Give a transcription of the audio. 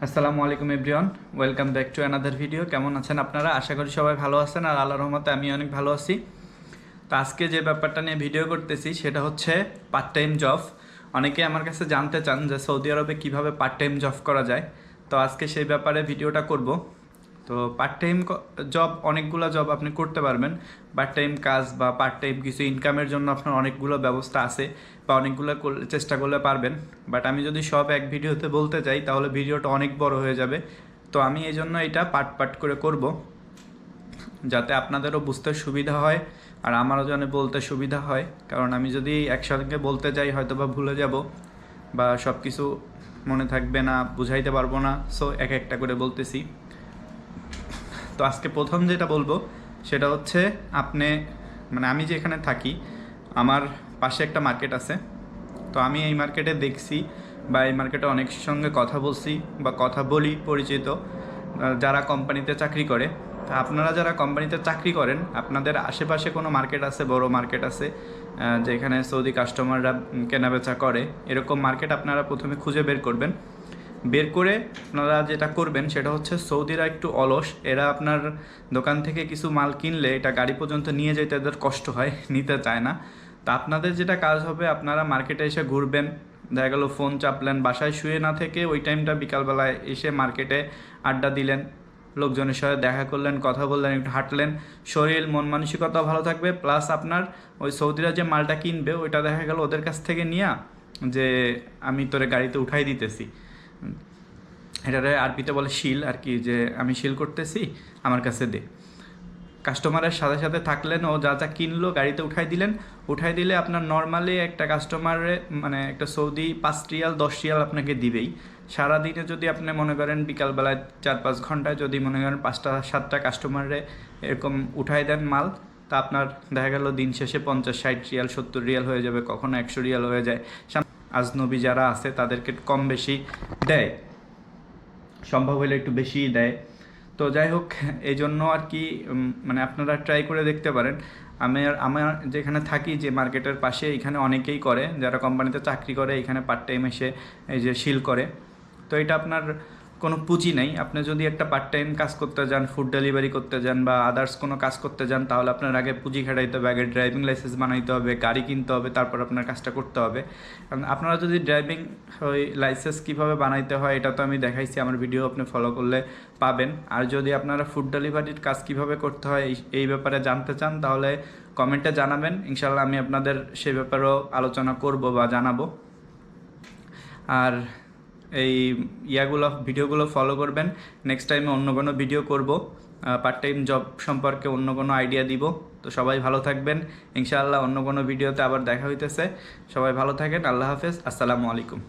আসসালামু আলাইকুম everyone, welcome back to another video. কেমন আছেন আপনারা? আশা করি সবাই ভালো আছেন, আর আল্লাহর রহমতে আমি অনেক ভালো আছি। তো আজকে যে ব্যাপারটা নিয়ে ভিডিও করতেছি সেটা হচ্ছে পার্ট টাইম জব। অনেকে আমার কাছে জানতে চান যে সৌদি আরবে কিভাবে পার্ট টাইম জব করা যায়। তো আজকে সেই ব্যাপারে ভিডিওটা করব। তো পার্ট টাইম জব, অনেকগুলো জব আপনি করতে পারবেন। পার্ট টাইম কাজ বা পার্ট টাইম কিছু ইনকামের জন্য আপনার অনেকগুলো ব্যবস্থা আছে, বা অনেকগুলো চেষ্টা করলে পারবেন। বাট আমি যদি সব এক ভিডিওতে বলতে যাই তাহলে ভিডিওটা অনেক বড় হয়ে যাবে। তো আমি এই জন্য এটা পার্ট পার্ট করে করব, যাতে আপনাদেরও বুঝতে সুবিধা হয় আর আমারও যেন বলতে সুবিধা হয়। কারণ আমি যদি একসঙ্গে বলতে যাই হয়তো বা ভুলে যাব, বা সব কিছু মনে থাকবে না, বুঝাইতে পারবো না। সো এক একটা করে বলতেছি। তো আজকে প্রথম যেটা বলবো সেটা হচ্ছে আমি যেখানে থাকি, আমার পাশে একটা মার্কেট আছে। তো আমি এই মার্কেটে দেখছি, বা এই মার্কেটে অনেকের সঙ্গে কথা বলছি বা কথা বলি পরিচিত, যারা কোম্পানিতে চাকরি করে। তা আপনারা যারা কোম্পানিতে চাকরি করেন, আপনাদের আশেপাশে কোনো মার্কেট আছে, বড় মার্কেট আছে যেখানে সৌদি কাস্টমাররা কেনাবেচা করে, এরকম মার্কেট আপনারা প্রথমে খুঁজে বের করবেন। বের করে আপনারা যেটা করবেন সেটা হচ্ছে, সৌদিরা একটু অলস, এরা আপনার দোকান থেকে কিছু মাল কিনলে এটা গাড়ি পর্যন্ত নিয়ে যেতে এদের কষ্ট হয়, নিতে চায় না। তা আপনাদের যেটা কাজ হবে, আপনারা মার্কেটে এসে ঘুরবেন। দেখা গেলো ফোন চাপলেন, বাসায় শুয়ে না থেকে ওই টাইমটা বিকালবেলায় এসে মার্কেটে আড্ডা দিলেন, লোকজনের সাথে দেখা করলেন, কথা বললেন, একটু হাঁটলেন। শরীর মন মানসিকতা ভালো থাকবে, প্লাস আপনার ওই সৌদিরা যে মালটা কিনবে ওইটা দেখা গেল ওদের কাছ থেকে নিয়ে, যে আমি তোরে গাড়িতে উঠাই দিতেছি, এটারে আরবিতে বলে শিল আর কি, যে আমি শিল করতেছি, আমার কাছে দে। কাস্টমারের সাথে সাথে থাকলেন, ও যা যা কিনলো গাড়িতে উঠাই দিলে আপনার নর্মালি একটা কাস্টমারে, মানে একটা সৌদি 5 রিয়াল 10 রিয়াল আপনাকে দিবেই। সারাদিনে যদি আপনি মনে করেন বিকালবেলায় 4-5 ঘন্টায় যদি মনে করেন 5টা-7টা কাস্টমারে এরকম উঠাই দেন মাল, তা আপনার দেখা গেল দিন শেষে 50-60 রিয়াল 70 রিয়াল হয়ে যাবে, কখনো 100 রিয়াল হয়ে যায়। আজনবী যারা আছে তাদেরকে কম বেশি দেয়, সম্ভব হলে একটু বেশিই দেয়। তো যাই হোক, এই জন্য আর কি মানে আপনারা ট্রাই করে দেখতে পারেন। আমার যেখানে থাকি, যে মার্কেটের পাশে, এখানে অনেকেই করে, যারা কোম্পানিতে চাকরি করে, এখানে পার্ট টাইম এসে এই যে শিল করে। তো এটা আপনার কোনো পুঁজি নেই। আপনি যদি একটা পার্ট টাইম কাজ করতে যান, ফুড ডেলিভারি করতে যান বা আদার্স কোনো কাজ করতে যান, তাহলে আপনার আগে পুঁজি খাটাইতে হবে, আগে ড্রাইভিং লাইসেন্স বানাইতে হবে, গাড়ি কিনতে হবে, তারপর আপনার কাজটা করতে হবে। কারণ আপনারা যদি ড্রাইভিং ওই লাইসেন্স কীভাবে বানাইতে হয় এটা তো আমি দেখাইছি, আমার ভিডিও আপনি ফলো করলে পাবেন। আর যদি আপনারা ফুড ডেলিভারির কাজ কীভাবে করতে হয় এই ব্যাপারে জানতে চান, তাহলে কমেন্টে জানাবেন, ইনশাল্লাহ আমি আপনাদের সে ব্যাপারেও আলোচনা করব বা জানাবো। আর এই ভিডিওগুলো ফলো করবেন। নেক্সট টাইমে অন্য কোনো ভিডিও করব, পার্ট টাইম জব সম্পর্কে অন্য কোনো আইডিয়া দিব। তো সবাই ভালো থাকবেন, ইনশাআল্লাহ অন্য কোনো ভিডিওতে আবার দেখা হইতেছে। সবাই ভালো থাকেন, আল্লাহ হাফেজ, আসসালামু আলাইকুম।